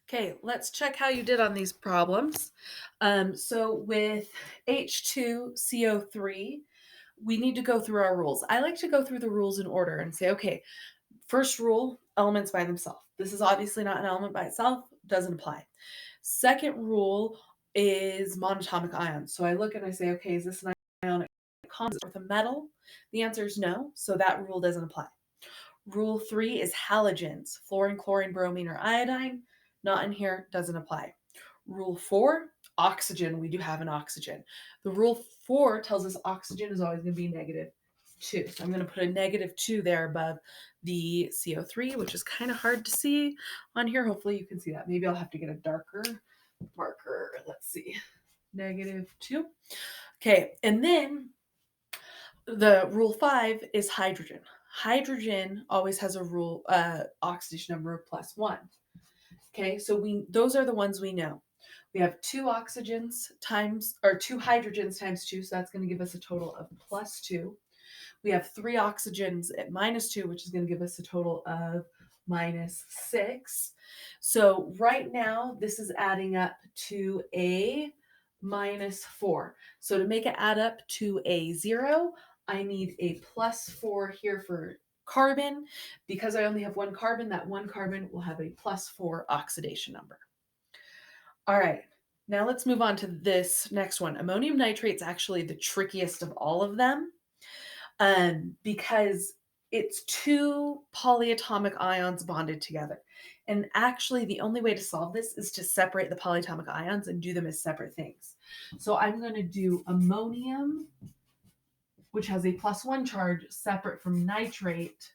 Okay, let's check how you did on these problems. So with H2CO3, we need to go through our rules. I like to go through the rules in order and say, okay, first rule, elements by themselves. This is obviously not an element by itself, doesn't apply. Second rule is monatomic ions. So I look and I say, okay, is this an ionic compound with a metal? The answer is no, so that rule doesn't apply. Rule 3 is halogens, fluorine, chlorine, bromine, or iodine. Not in here, doesn't apply. Rule 4, oxygen. We do have an oxygen. The rule 4 tells us oxygen is always going to be -2. So I'm going to put a -2 there above the CO3, which is kind of hard to see on here. Hopefully you can see that. Maybe I'll have to get a darker marker. Let's see. -2. Okay, and then the rule 5 is hydrogen. Hydrogen always has a rule oxidation number of +1. Okay, so those are the ones we know. We have two oxygens times or two hydrogens times 2, so that's going to give us a total of +2. We have three oxygens at -2, which is going to give us a total of -6. So right now, this is adding up to a -4. So to make it add up to a 0, I need a +4 here for carbon. Because I only have one carbon, that one carbon will have a +4 oxidation number. All right, now let's move on to this next one. Ammonium nitrate is actually the trickiest of all of them because it's two polyatomic ions bonded together. And actually, the only way to solve this is to separate the polyatomic ions and do them as separate things. So I'm going to do ammonium, which has a +1 charge, separate from nitrate,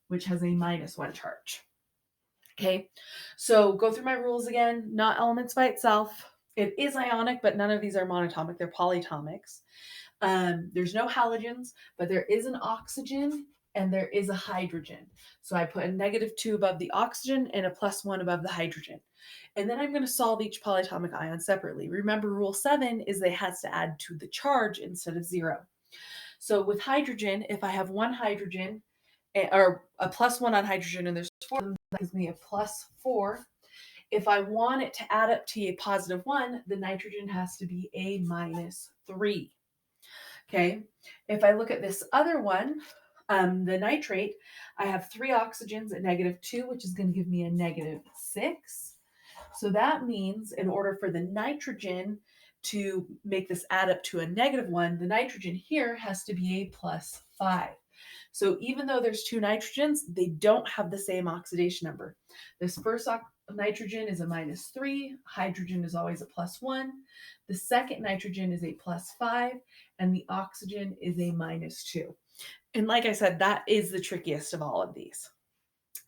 which has a -1 charge. Okay, so go through my rules again. Not elements by itself. It is ionic, but none of these are monatomic. They're polyatomics. There's no halogens, but there is an oxygen and there is a hydrogen. So I put a -2 above the oxygen and a +1 above the hydrogen. And then I'm going to solve each polyatomic ion separately. Remember, rule 7 is they has to add to the charge instead of 0. So with hydrogen, if I have one hydrogen or a +1 on hydrogen and there's 4, that gives me a +4. If I want it to add up to a +1, the nitrogen has to be a -3. Okay. If I look at this other one, the nitrate, I have three oxygens at -2, which is going to give me a -6. So that means in order for the nitrogen to make this add up to a -1, the nitrogen here has to be a +5. So even though there's two nitrogens, they don't have the same oxidation number. This first nitrogen is a -3, hydrogen is always a +1. The second nitrogen is a +5, and the oxygen is a -2. And like I said, that is the trickiest of all of these.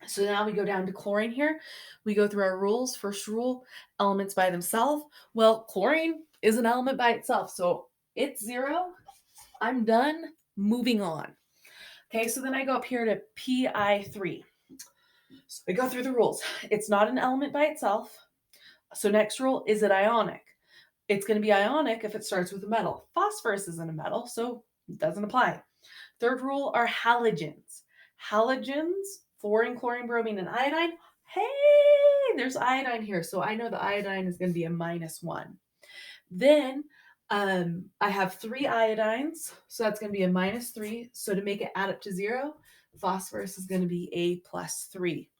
So now we go down to chlorine here. We go through our rules. First rule, elements by themselves. Well, chlorine is an element by itself, so it's 0. I'm done. Moving on. Okay, so then I go up here to Pi3. So I go through the rules. It's not an element by itself. So next rule, is it ionic? It's going to be ionic if it starts with a metal. Phosphorus isn't a metal, so it doesn't apply. Third rule are halogens. Halogens, fluorine, chlorine, bromine, and iodine. Hey, there's iodine here, so I know the iodine is going to be a -1. Then I have three iodines, so that's going to be a -3. So to make it add up to 0, phosphorus is going to be a +3.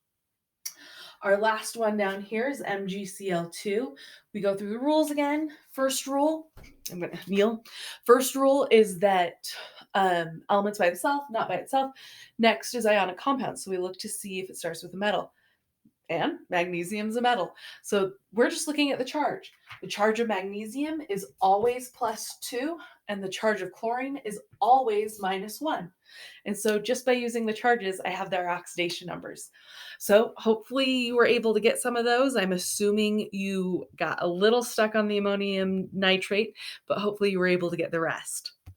Our last one down here is MgCl2. We go through the rules again. First rule, I'm going to kneel. First rule is that elements by themselves, not by itself. Next is ionic compounds. So we look to see if it starts with a metal. And magnesium's a metal. So we're just looking at the charge. The charge of magnesium is always +2, and the charge of chlorine is always -1. And so just by using the charges, I have their oxidation numbers. So hopefully you were able to get some of those. I'm assuming you got a little stuck on the ammonium nitrate, but hopefully you were able to get the rest.